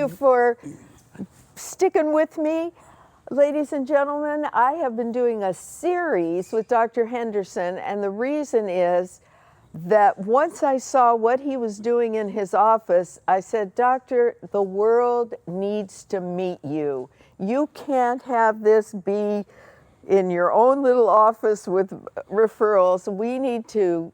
you for sticking with me. Ladies and gentlemen, I have been doing a series with Dr. Henderson, and the reason is that once I saw what he was doing in his office, I said, Doctor, the world needs to meet you. You can't have this be in your own little office with referrals. We need to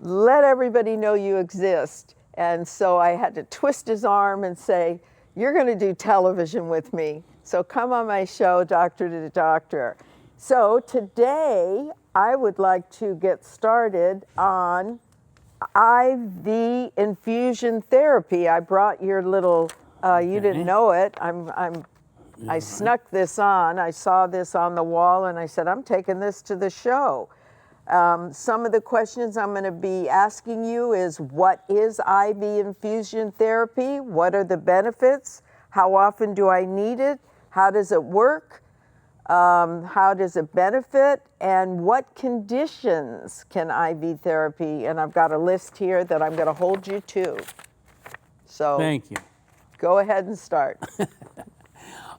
let everybody know you exist. And so I had to twist his arm and say, you're going to do television with me. So come on my show, Doctor to Doctor. So today I would like to get started on IV infusion therapy. I brought your little, you didn't know it. I snuck this on. I saw this on the wall and I said, I'm taking this to the show. Some of the questions I'm going to be asking you is, what is IV infusion therapy? What are the benefits? How often do I need it? How does it work? How does it benefit? And what conditions can IV therapy? And I've got a list here that I'm going to hold you to. So thank you. Go ahead and start.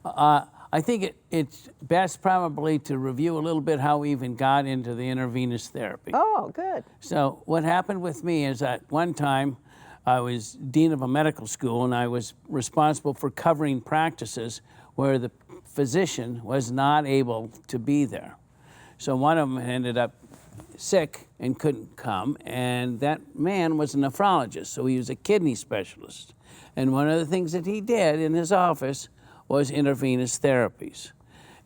I think it's best probably to review a little bit how we even got into the intravenous therapy. Oh, good. So what happened with me is that one time I was dean of a medical school and I was responsible for covering practices where the physician was not able to be there. So one of them ended up sick and couldn't come, and that man was a nephrologist, so he was a kidney specialist. And one of the things that he did in his office was intravenous therapies.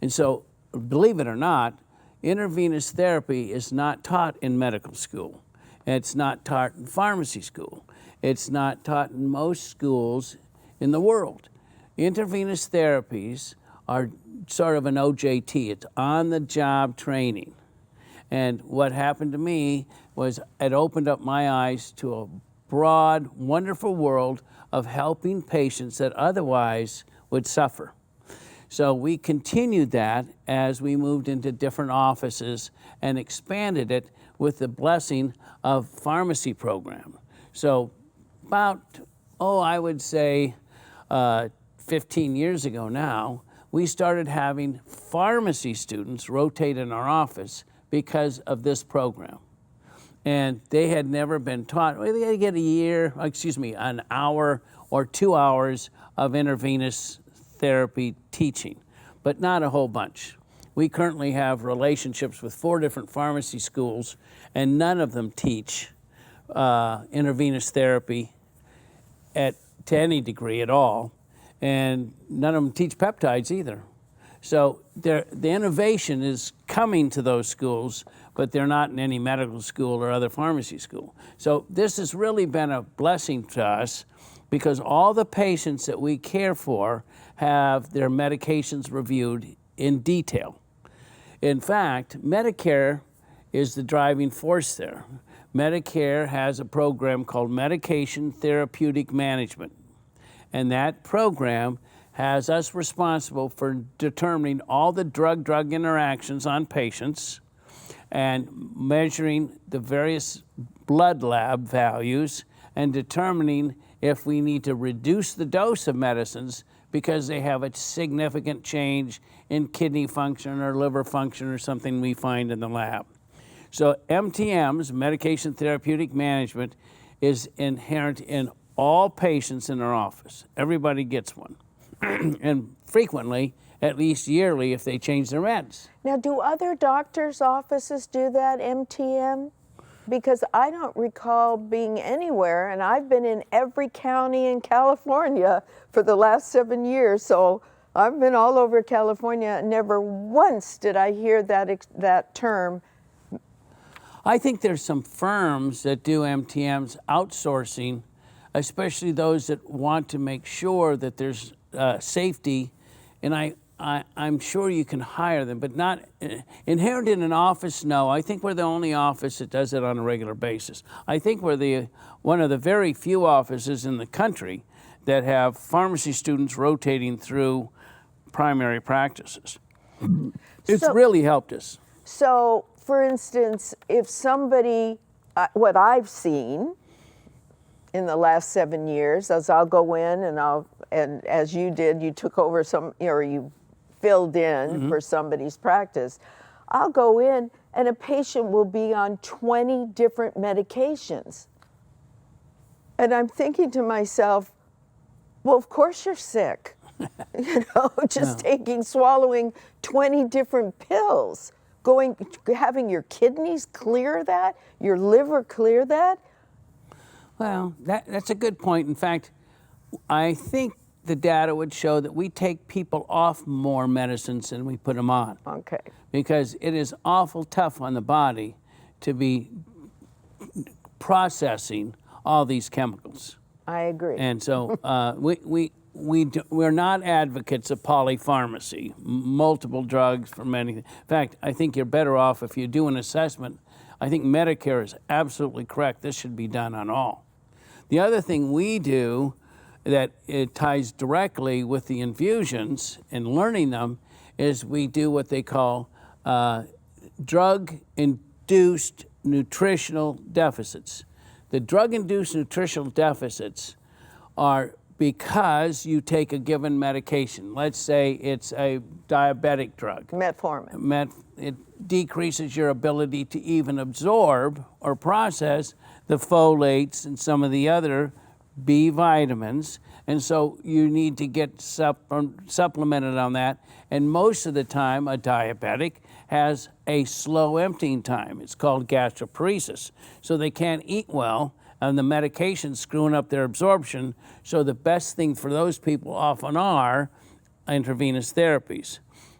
And so, believe it or not, intravenous therapy is not taught in medical school. It's not taught in pharmacy school. It's not taught in most schools in the world. Intravenous therapies are sort of an OJT. It's on-the-job training. And what happened to me was it opened up my eyes to a broad, wonderful world of helping patients that otherwise would suffer. So we continued that as we moved into different offices and expanded it with the blessing of pharmacy program. So about, I would say 15 years ago now, we started having pharmacy students rotate in our office because of this program. And they had never been taught. Well, they had to get an hour or 2 hours of intravenous therapy teaching, but not a whole bunch. We currently have relationships with 4 different pharmacy schools, and none of them teach intravenous therapy to any degree at all, and none of them teach peptides either. So the innovation is coming to those schools, but they're not in any medical school or other pharmacy school. So this has really been a blessing to us, because all the patients that we care for have their medications reviewed in detail. In fact, Medicare is the driving force there. Medicare has a program called Medication Therapeutic Management, and that program has us responsible for determining all the drug-drug interactions on patients and measuring the various blood lab values and determining if we need to reduce the dose of medicines because they have a significant change in kidney function or liver function or something we find in the lab. So MTM's, Medication Therapeutic Management, is inherent in all patients in our office. Everybody gets one. And frequently, at least yearly, if they change their meds. Now, do other doctors' offices do that, MTM? Because I don't recall being anywhere, and I've been in every county in California for the last 7 years, so I've been all over California. Never once did I hear that term. I think there's some firms that do MTMs outsourcing, especially those that want to make sure that there's safety, and I'm sure you can hire them, but not inherent in an office. No, I think we're the only office that does it on a regular basis. I think we're one of the very few offices in the country that have pharmacy students rotating through primary practices. It's really helped us. So, for instance, if somebody, what I've seen in the last 7 years, as I'll go in and and as you did, you took over some, or you filled in for somebody's practice. I'll go in and a patient will be on 20 different medications. And I'm thinking to myself, well, of course you're sick. Just swallowing 20 different pills, having your kidneys clear that, your liver clear that. Well, that's a good point. In fact, I think the data would show that we take people off more medicines than we put them on. Okay. Because it is awful tough on the body to be processing all these chemicals. I agree. And so we're not advocates of polypharmacy, multiple drugs for many. In fact, I think you're better off if you do an assessment. I think Medicare is absolutely correct. This should be done on all. The other thing we do that it ties directly with the infusions and learning them is we do what they call drug-induced nutritional deficits. The drug-induced nutritional deficits are because you take a given medication. Let's say it's a diabetic drug. Metformin. It decreases your ability to even absorb or process the folates and some of the other B vitamins, and so you need to get supplemented on that. And most of the time, a diabetic has a slow emptying time. It's called gastroparesis. So they can't eat well, and the medication's screwing up their absorption. So the best thing for those people often are intravenous therapies.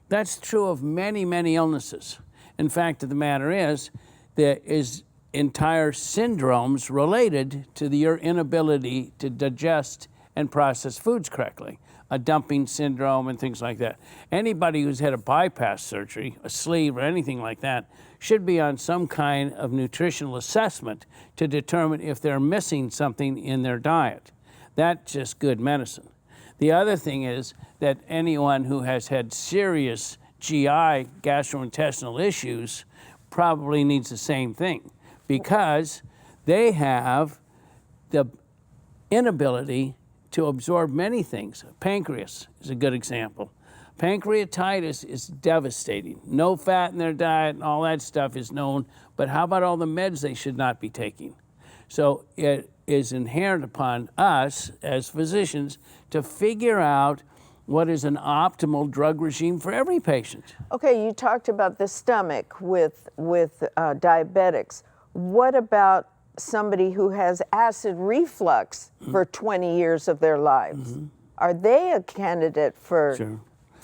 That's true of many, many illnesses. In fact, the matter is, there is entire syndromes related to your inability to digest and process foods correctly, a dumping syndrome and things like that. Anybody who's had a bypass surgery, a sleeve or anything like that, should be on some kind of nutritional assessment to determine if they're missing something in their diet. That's just good medicine. The other thing is that anyone who has had serious GI, gastrointestinal issues, probably needs the same thing, because they have the inability to absorb many things. Pancreas is a good example. Pancreatitis is devastating. No fat in their diet and all that stuff is known, but how about all the meds they should not be taking? So it is inherent upon us as physicians to figure out what is an optimal drug regime for every patient. Okay, you talked about the stomach with diabetics. What about somebody who has acid reflux for 20 years of their lives? Are they a candidate for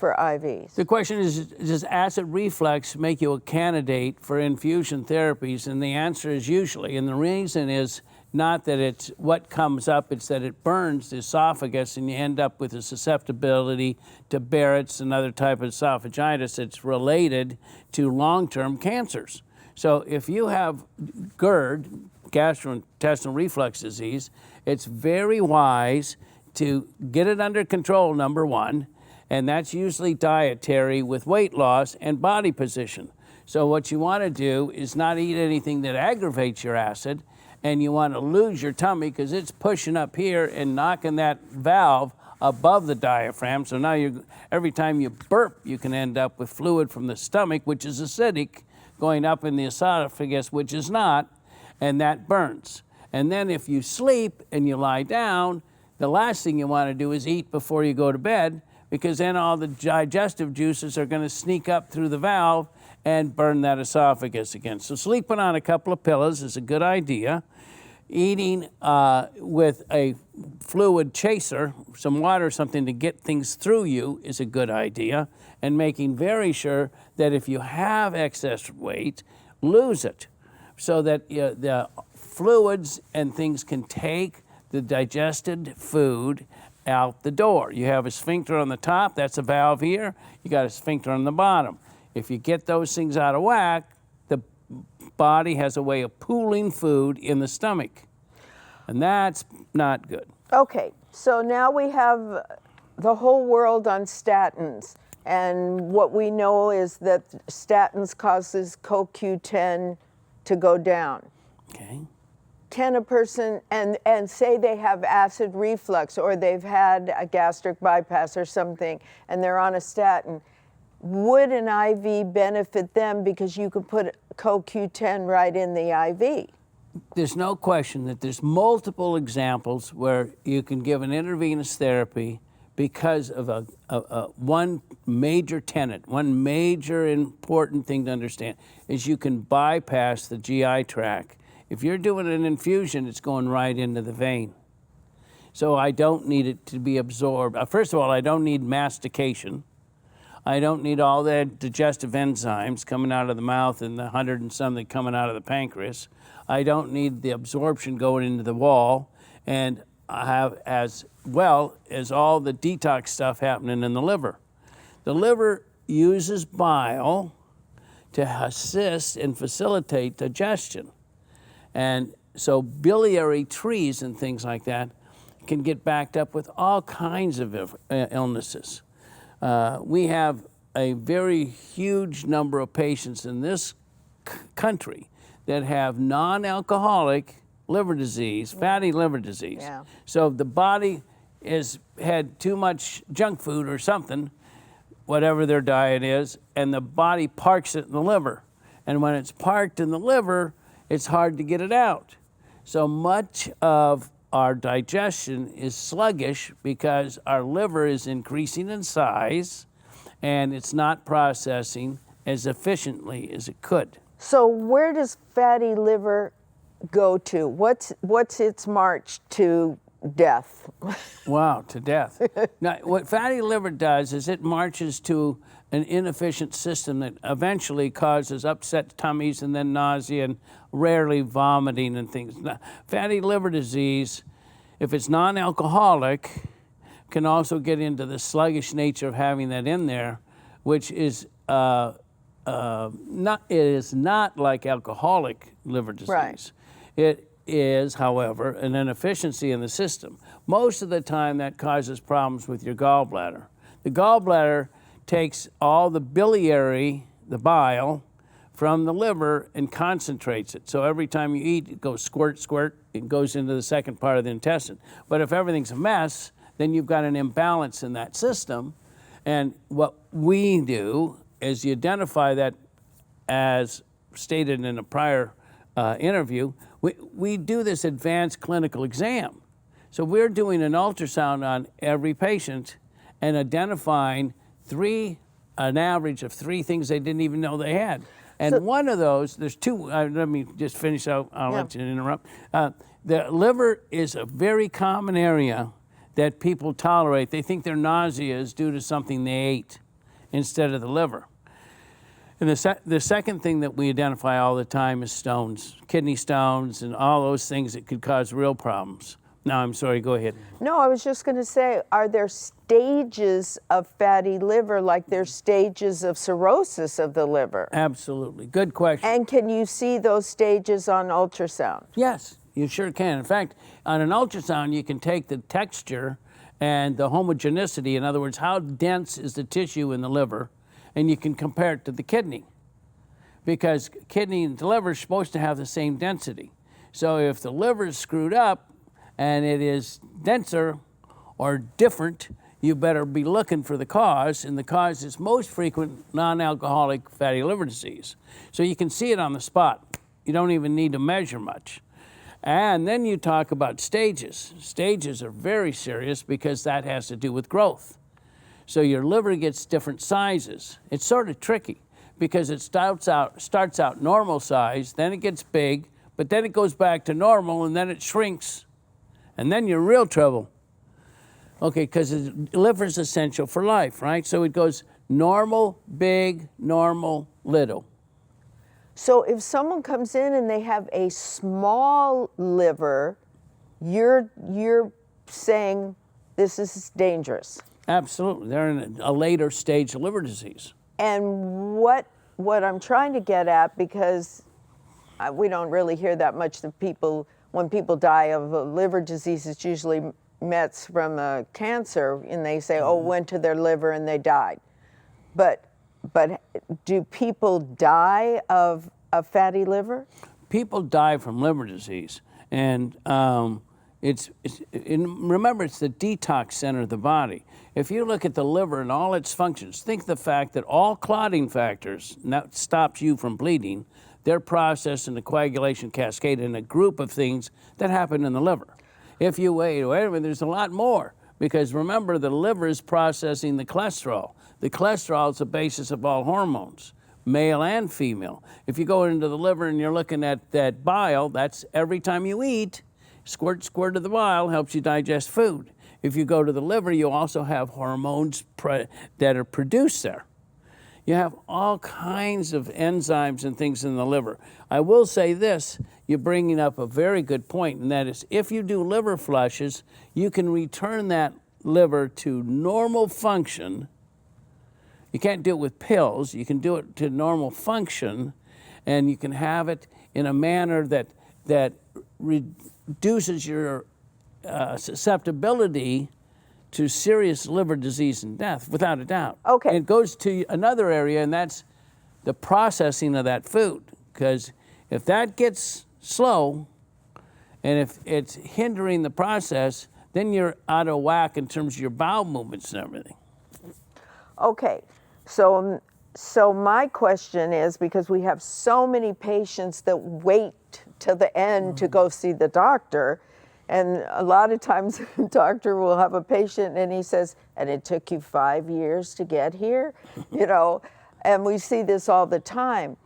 IVs? The question is, does acid reflux make you a candidate for infusion therapies? And the answer is usually, and the reason is not that it's what comes up, it's that it burns the esophagus and you end up with a susceptibility to Barrett's and other type of esophagitis that's related to long-term cancers. So if you have GERD, gastrointestinal reflux disease, it's very wise to get it under control, number one, and that's usually dietary with weight loss and body position. So what you want to do is not eat anything that aggravates your acid, and you want to lose your tummy because it's pushing up here and knocking that valve above the diaphragm. So now every time you burp, you can end up with fluid from the stomach, which is acidic, going up in the esophagus, which is not, and that burns. And then if you sleep and you lie down, the last thing you want to do is eat before you go to bed, because then all the digestive juices are going to sneak up through the valve and burn that esophagus again. So sleeping on a couple of pillows is a good idea. Eating with a fluid chaser, some water or something to get things through you is a good idea. And making very sure that if you have excess weight, lose it, so that the fluids and things can take the digested food out the door. You have a sphincter on the top, that's a valve here. You got a sphincter on the bottom. If you get those things out of whack, the body has a way of pooling food in the stomach, and that's not good. Okay, so now we have the whole world on statins, and what we know is that statins causes CoQ10 to go down. Okay. can a person, and say they have acid reflux or they've had a gastric bypass or something and they're on a statin, would an IV benefit them because you could put CoQ10 right in the IV? There's no question that there's multiple examples where you can give an intravenous therapy because of one major tenet, one major important thing to understand is you can bypass the GI tract. If you're doing an infusion, it's going right into the vein. So I don't need it to be absorbed. First of all, I don't need mastication. I don't need all that digestive enzymes coming out of the mouth and the 100 and something coming out of the pancreas. I don't need the absorption going into the wall. And I have as well as all the detox stuff happening in the liver. The liver uses bile to assist and facilitate digestion. And so biliary trees and things like that can get backed up with all kinds of illnesses. We have a very huge number of patients in this country that have non-alcoholic liver disease, fatty liver disease. Yeah. So the body has had too much junk food or something, whatever their diet is, and the body parks it in the liver. And when it's parked in the liver, it's hard to get it out. So much of our digestion is sluggish because our liver is increasing in size and it's not processing as efficiently as it could. So where does fatty liver go to? What's its march to death? Wow, to death. Now, what fatty liver does is it marches to an inefficient system that eventually causes upset tummies and then nausea and rarely vomiting and things. Now, fatty liver disease, if it's non-alcoholic, can also get into the sluggish nature of having that in there, which is it is not like alcoholic liver disease. Right. It is, however, an inefficiency in the system. Most of the time that causes problems with your gallbladder. The gallbladder takes all the biliary, the bile, from the liver and concentrates it. So every time you eat, it goes squirt, squirt, it goes into the second part of the intestine. But if everything's a mess, then you've got an imbalance in that system. And what we do is you identify that, as stated in a prior interview, we do this advanced clinical exam. So we're doing an ultrasound on every patient and identifying an average of 3 things they didn't even know they had. And so, one of those, there's 2, let me just finish out, I'll let you interrupt. The liver is a very common area that people tolerate. They think their nausea is due to something they ate instead of the liver. And the second thing that we identify all the time is stones, kidney stones, and all those things that could cause real problems. No, I'm sorry, go ahead. No, I was just going to say, are there stages of fatty liver like there's stages of cirrhosis of the liver? Absolutely, good question. And can you see those stages on ultrasound? Yes, you sure can. In fact, on an ultrasound, you can take the texture and the homogeneity, in other words, how dense is the tissue in the liver, and you can compare it to the kidney. Because kidney and the liver are supposed to have the same density. So if the liver is screwed up and it is denser or different, you better be looking for the cause, and the cause is most frequent non-alcoholic fatty liver disease. So you can see it on the spot. You don't even need to measure much. And then you talk about stages. Stages are very serious because that has to do with growth. So your liver gets different sizes. It's sort of tricky because it starts out normal size, then it gets big, but then it goes back to normal, and then it shrinks, and then you're in real trouble. Okay, because the liver is essential for life, right? So it goes normal, big, normal, little. So if someone comes in and they have a small liver, you're saying this is dangerous. Absolutely. They're in a later stage of liver disease. And what I'm trying to get at, because we don't really hear that much of people, when people die of a liver disease, it's usually Mets from cancer, and they say, oh, went to their liver and they died. But do people die of a fatty liver? People die from liver disease, And remember, it's the detox center of the body. If you look at the liver and all its functions, think the fact that all clotting factors, and that stops you from bleeding, they're processed in the coagulation cascade in a group of things that happen in the liver. If you wait a minute, there's a lot more, because remember, the liver is processing the cholesterol. The cholesterol is the basis of all hormones, male and female. If you go into the liver and you're looking at that bile, that's every time you eat, squirt of the bile helps you digest food. If you go to the liver, you also have hormones that are produced there. You have all kinds of enzymes and things in the liver. I will say this, you're bringing up a very good point, and that is if you do liver flushes, you can return that liver to normal function. You can't do it with pills. You can do it to normal function, and you can have it in a manner that reduces your susceptibility to serious liver disease and death, without a doubt. Okay. And it goes to another area, and that's the processing of that food. Because if that gets slow, and if it's hindering the process, then you're out of whack in terms of your bowel movements and everything. Okay, so my question is, because we have so many patients that wait till the end to go see the doctor, and a lot of times the doctor will have a patient and he says, and it took you 5 years to get here, and we see this all the time.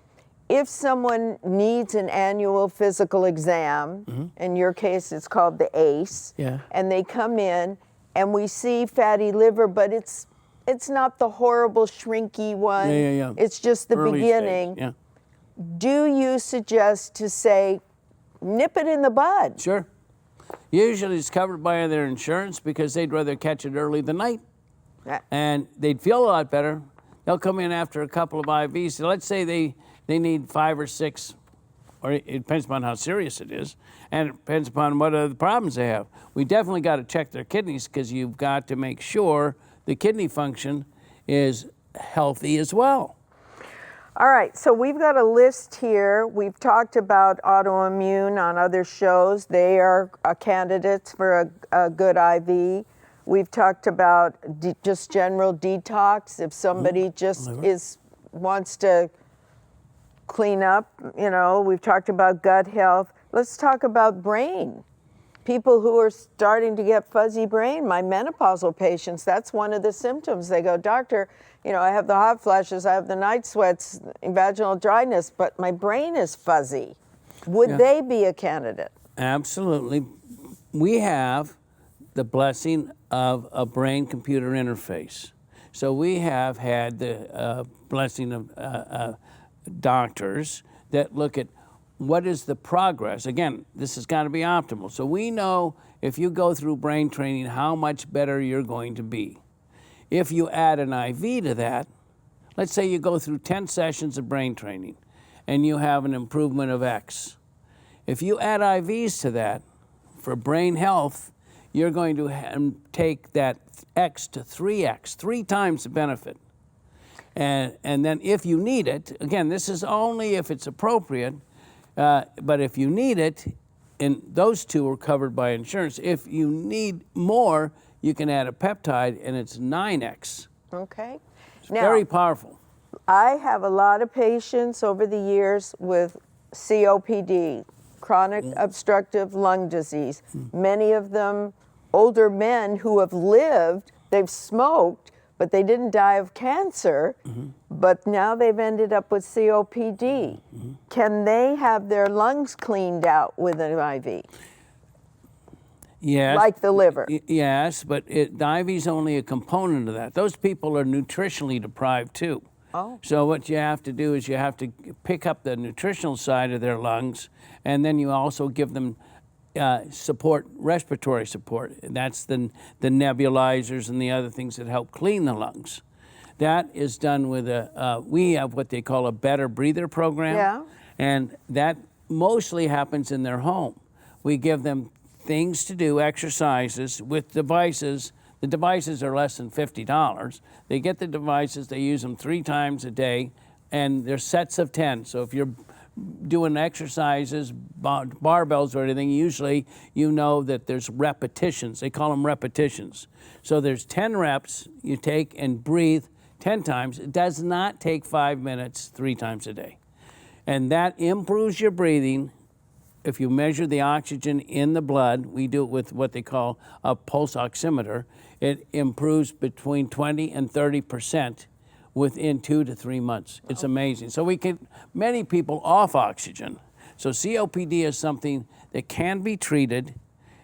If someone needs an annual physical exam, in your case it's called the ACE, and they come in and we see fatty liver, but it's not the horrible shrinky one, it's just the early beginning. stage, Do you suggest to say, nip it in the bud? Sure. Usually it's covered by their insurance because they'd rather catch it early than late. And they'd feel a lot better. They'll come in after a couple of IVs. So let's say they need 5 or 6, or it depends upon how serious it is, and it depends upon what other problems they have. We definitely got to check their kidneys, because you've got to make sure the kidney function is healthy as well. All right, so we've got a list here. We've talked about autoimmune on other shows. They are candidates for a good IV. We've talked about just general detox. If somebody just wants to clean up, we've talked about gut health. Let's talk about brain. People who are starting to get fuzzy brain, my menopausal patients, that's one of the symptoms. They go, doctor, I have the hot flashes, I have the night sweats, vaginal dryness, but my brain is fuzzy. Would they be a candidate? Absolutely. We have the blessing of a brain-computer interface. So we have had the blessing of doctors that look at what is the progress. Again, this has got to be optimal. So we know if you go through brain training how much better you're going to be. If you add an IV to that, let's say you go through 10 sessions of brain training and you have an improvement of X. If you add IVs to that for brain health, you're going to take that X to 3X, 3 times the benefit. And then if you need it, again, this is only if it's appropriate, but if you need it, and those 2 are covered by insurance, if you need more, you can add a peptide, and it's 9X. Okay. It's very powerful. I have a lot of patients over the years with COPD, chronic obstructive lung disease. Many of them older men who have lived, they've smoked, but they didn't die of cancer, but now they've ended up with COPD. Can they have their lungs cleaned out with an IV? Yes. Like the liver? Yes, but the IV is only a component of that. Those people are nutritionally deprived too. Oh. So what you have to do is you have to pick up the nutritional side of their lungs, and then you also give them respiratory support. That's the nebulizers and the other things that help clean the lungs. That is done with we have what they call a Better Breather program. And that mostly happens in their home. We give them things to do, exercises with devices. The devices are less than $50. They get the devices, they use them 3 times a day, and they're sets of 10. So if you're doing exercises, barbells or anything, usually you know that there's repetitions. They call them repetitions. So there's 10 reps you take and breathe 10 times. It does not take 5 minutes 3 times a day. And that improves your breathing. If you measure the oxygen in the blood, we do it with what they call a pulse oximeter, it improves between 20 and 30% within 2 to 3 months. It's amazing. So we get many people off oxygen. So COPD is something that can be treated,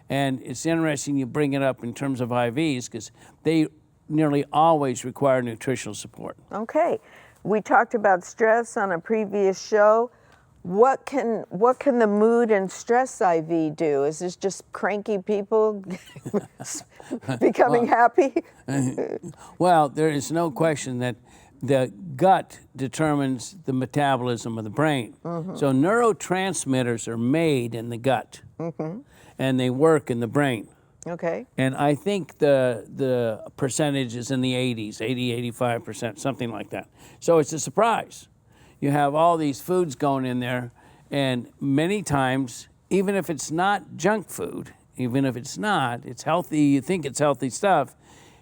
and it's interesting you bring it up in terms of IVs because they nearly always require nutritional support. Okay. We talked about stress on a previous show. What can the mood and stress IV do? Is this just cranky people becoming happy? Well, there is no question that the gut determines the metabolism of the brain. So neurotransmitters are made in the gut, and they work in the brain. Okay. And I think the percentage is in the 80s, 80, 85%, something like that. So it's a surprise. You have all these foods going in there, and many times, even if it's not junk food, even if it's not, it's healthy, you think it's healthy stuff,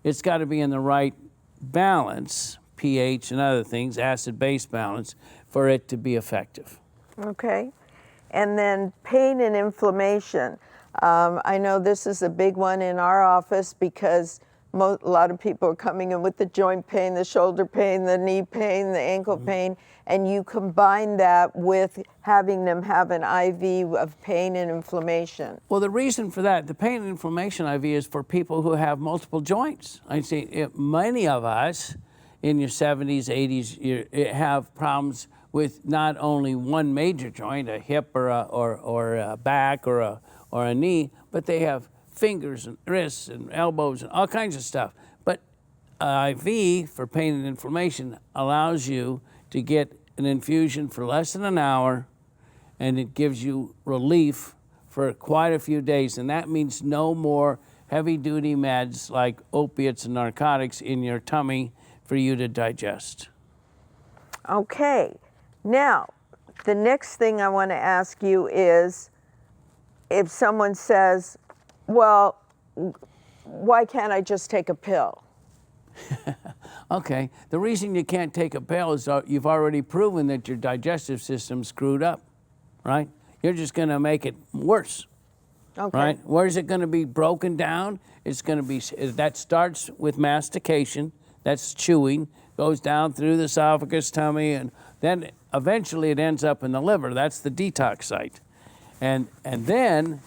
it's got to be in the right balance, pH and other things, acid-base balance, for it to be effective. Okay. And then pain and inflammation. I know this is a big one in our office because a lot of people are coming in with the joint pain, the shoulder pain, the knee pain, the ankle pain, and you combine that with having them have an IV of pain and inflammation. Well, the reason for that, the pain and inflammation IV is for people who have multiple joints. I see many of us in your 70s, 80s, you have problems with not only one major joint, a hip or a back or a knee, but they have fingers and wrists and elbows and all kinds of stuff. But IV for pain and inflammation allows you to get an infusion for less than an hour, and it gives you relief for quite a few days. And that means no more heavy-duty meds like opiates and narcotics in your tummy for you to digest. Okay. Now, the next thing I want to ask you is, if someone says, well, why can't I just take a pill? Okay, the reason you can't take a pill is you've already proven that your digestive system's screwed up, right? You're just going to make it worse, Okay. right? Where is it going to be broken down? It's going to be, that starts with mastication, that's chewing, goes down through the esophagus, tummy, and then eventually it ends up in the liver. That's the detox site. And then,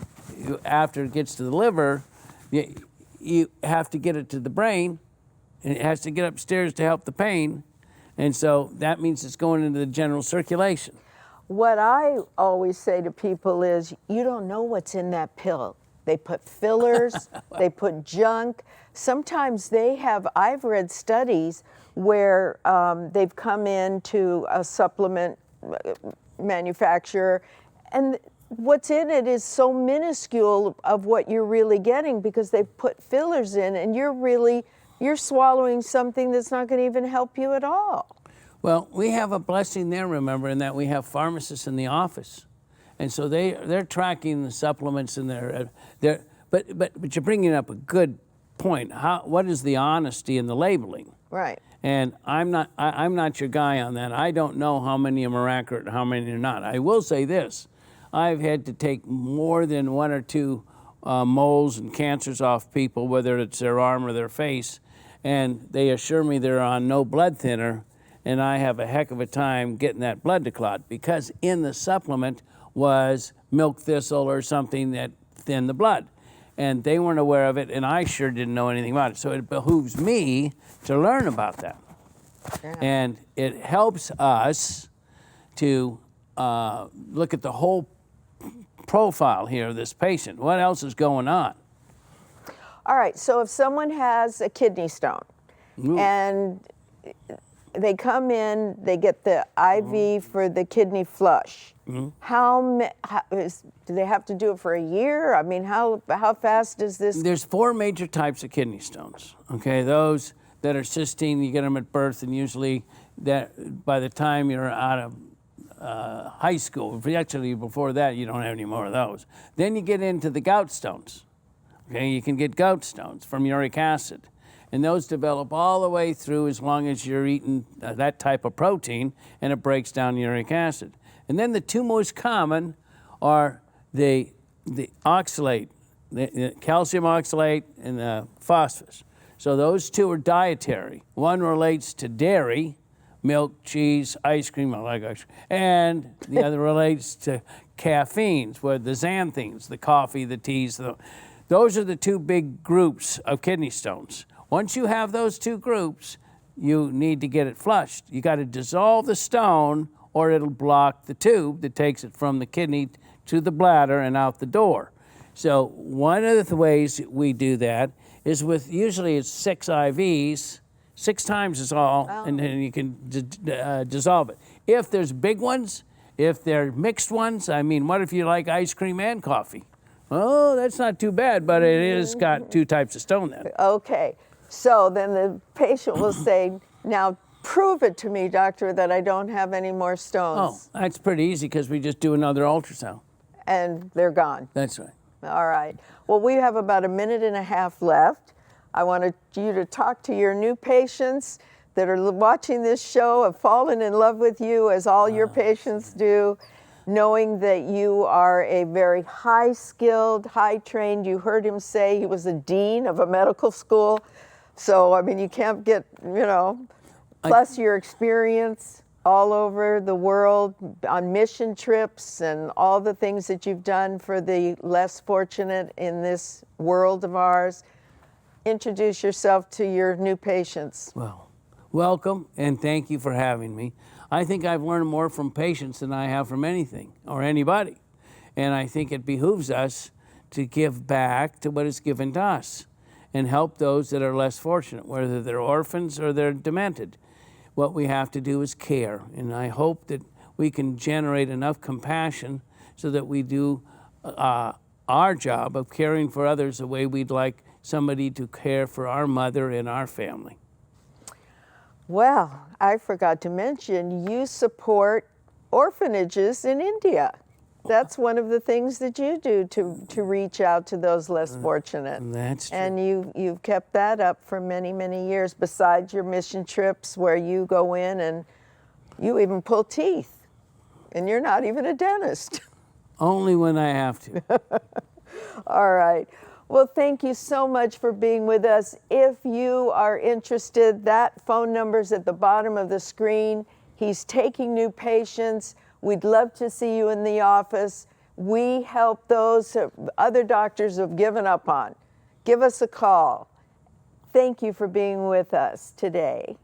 after it gets to the liver, you have to get it to the brain, and it has to get upstairs to help the pain, and so that means it's going into the general circulation. What I always say to people is, you don't know what's in that pill. They put fillers, they put junk. Sometimes I've read studies where they've come into a supplement manufacturer, and what's in it is so minuscule of what you're really getting because they've put fillers in, and you're swallowing something that's not going to even help you at all. Well, we have a blessing there, remember, in that we have pharmacists in the office, and so they're tracking the supplements in there. But you're bringing up a good point. What is the honesty in the labeling? Right. And I'm not your guy on that. I don't know how many of them are accurate and how many are not. I will say this. I've had to take more than 1 or 2 moles and cancers off people, whether it's their arm or their face, and they assure me they're on no blood thinner, and I have a heck of a time getting that blood to clot because in the supplement was milk thistle or something that thinned the blood. And they weren't aware of it, and I sure didn't know anything about it. So it behooves me to learn about that. Yeah. And it helps us to look at the whole profile here of this patient. What else is going on? All right, so if someone has a kidney stone and they come in, they get the IV for the kidney flush. Do they have to do it for a year? I mean, how fast is this? There's 4 major types of kidney stones. Okay, those that are cystine, you get them at birth, and usually that by the time you're out of high school. Actually, before that, you don't have any more of those. Then you get into the gout stones. Okay, you can get gout stones from uric acid. And those develop all the way through as long as you're eating that type of protein, and it breaks down uric acid. And then the two most common are the oxalate, the calcium oxalate and the phosphorus. So those two are dietary. One relates to dairy, milk, cheese, ice cream, I like ice cream, and the other relates to caffeines, where the xanthines, the coffee, the teas, those are the two big groups of kidney stones. Once you have those two groups, you need to get it flushed. You got to dissolve the stone, or it'll block the tube that takes it from the kidney to the bladder and out the door. So one of the ways we do that is with, usually it's 6 IVs, 6 times is all, and then you can dissolve it. If there's big ones, if they're mixed ones, I mean, what if you like ice cream and coffee? Oh, that's not too bad, but it is got 2 types of stone then. Okay, so then the patient will say, now prove it to me, doctor, that I don't have any more stones. Oh, that's pretty easy because we just do another ultrasound. And they're gone. That's right. All right. Well, we have about a minute and a half left. I wanted you to talk to your new patients that are watching this show, have fallen in love with you as all your patients do, knowing that you are a very high-skilled, high-trained, you heard him say he was a dean of a medical school. So, I mean, you can't get, plus your experience all over the world on mission trips and all the things that you've done for the less fortunate in this world of ours. Introduce yourself to your new patients. Well, welcome, and thank you for having me. I think I've learned more from patients than I have from anything or anybody. And I think it behooves us to give back to what is given to us and help those that are less fortunate, whether they're orphans or they're demented. What we have to do is care, and I hope that we can generate enough compassion so that we do our job of caring for others the way we'd like somebody to care for our mother and our family. Well, I forgot to mention, you support orphanages in India. That's one of the things that you do to reach out to those less fortunate. That's true. And you've kept that up for many, many years, besides your mission trips where you go in and you even pull teeth. And you're not even a dentist. Only when I have to. All right. Well, thank you so much for being with us. If you are interested, that phone number's at the bottom of the screen. He's taking new patients. We'd love to see you in the office. We help those other doctors have given up on. Give us a call. Thank you for being with us today.